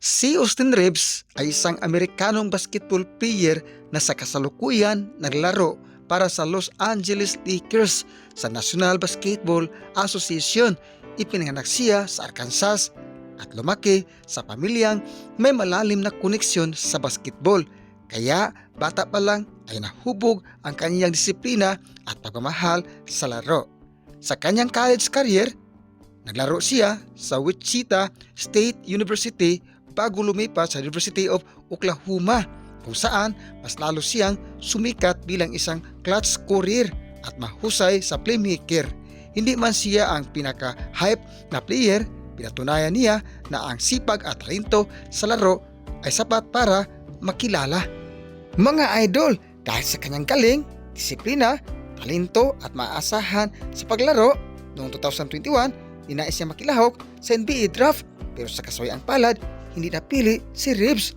Si Austin Reeves ay isang Amerikanong basketball player na sa kasalukuyan naglaro para sa Los Angeles Lakers sa National Basketball Association. Ipinanganak siya sa Arkansas at lumaki sa pamilyang may malalim na koneksyon sa basketball. Kaya bata pa lang ay nahubog ang kanyang disiplina at pagmamahal sa laro. Sa kanyang college career, naglaro siya sa Wichita State University bago lumipat sa University of Oklahoma, kung saan mas lalo siyang sumikat bilang isang clutch scorer at mahusay sa playmaker. Hindi man siya ang pinaka-hype na player, pinatunayan niya na ang sipag at talento sa laro ay sapat para makilala. Mga idol, dahil sa kanyang galing, disiplina, talento at maaasahan sa paglaro, noong 2021, dinais siya makilahok sa NBA draft, pero sa kasawiang palad, hindi napili si Reeves.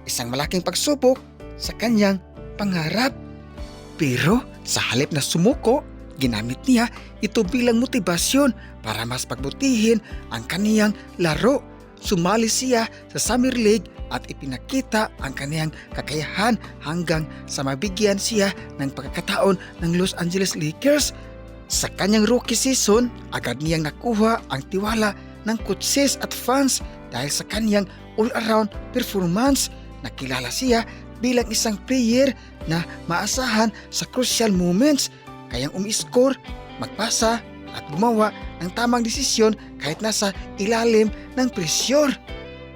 Isang malaking pagsubok sa kanyang pangarap. Pero sa halip na sumuko, ginamit niya ito bilang motibasyon para mas pagbutihin ang kaniyang laro. Sumali siya sa Summer League at ipinakita ang kaniyang kakayahan hanggang sa mabigyan siya ng pagkakataon ng Los Angeles Lakers. Sa kanyang rookie season, agad niyang nakuha ang tiwala ng coaches at fans dahil sa kanyang all-around performance. Nakilala siya bilang isang player na maasahan sa crucial moments, kayang umi-score, magpasa at gumawa ng tamang desisyon kahit nasa ilalim ng presyor.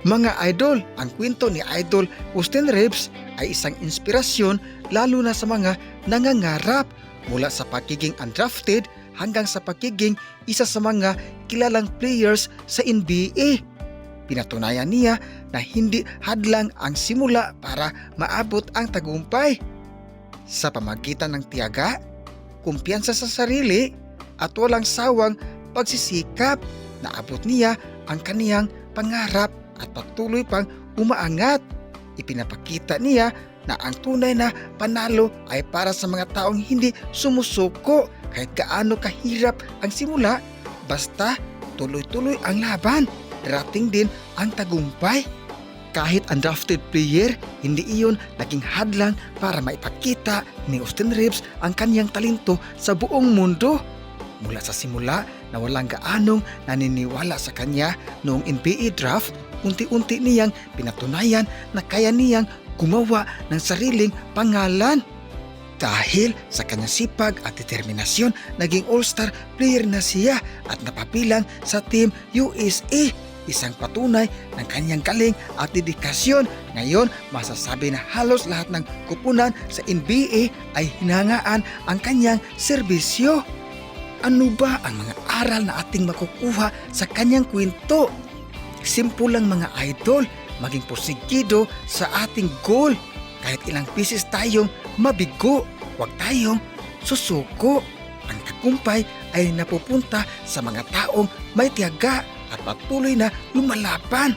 Mga idol, ang kwento ni Idol Austin Reeves ay isang inspirasyon lalo na sa mga nangangarap, mula sa pagiging undrafted hanggang sa pagiging isa sa mga kilalang players sa NBA. Pinatunayan niya na hindi hadlang ang simula para maabot ang tagumpay. Sa pamagitan ng tiyaga, kumpiyansa sa sarili at walang sawang pagsisikap, naabot niya ang kaniyang pangarap at patuloy pang umaangat. Ipinapakita niya na ang tunay na panalo ay para sa mga taong hindi sumusuko kahit gaano kahirap ang simula. Basta tuloy-tuloy ang laban, darating din ang tagumpay. Kahit undrafted player, hindi iyon naging hadlang para maipakita ni Austin Reeves ang kanyang talento sa buong mundo. Mula sa simula na walang gaanong naniniwala sa kanya noong NBA draft, unti-unti niyang pinatunayan na kaya niyang gumawa ng sariling pangalan. Dahil sa kanyang sipag at determinasyon, naging all-star player na siya at napabilang sa Team USA. Isang patunay ng kanyang galing at dedikasyon. Ngayon, masasabi na halos lahat ng kupunan sa NBA ay hinangaan ang kanyang serbisyo. Ano ba ang mga aral na ating makukuha sa kanyang kwento? Simple lang mga idol, maging porsigido sa ating goal. Kahit ilang pieces tayong mabigo, huwag tayong susuko. Ang tagumpay ay napupunta sa mga taong may tiyaga at patuloy na lumalaban.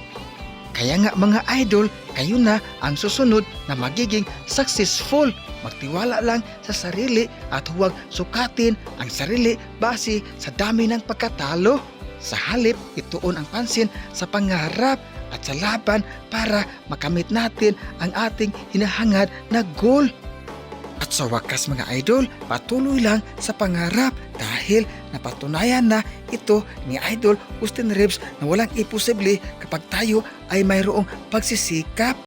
Kaya nga mga idol, kayo na ang susunod na magiging successful. Magtiwala lang sa sarili at huwag sukatin ang sarili base sa dami ng pagkatalo. Sa halip, ituon ang pansin sa pangarap at sa laban para makamit natin ang ating hinahangad na goal. At sa wakas mga idol, patuloy lang sa pangarap dahil napatunayan na ito ni Idol Austin Reeves na walang imposible kapag tayo ay mayroong pagsisikap.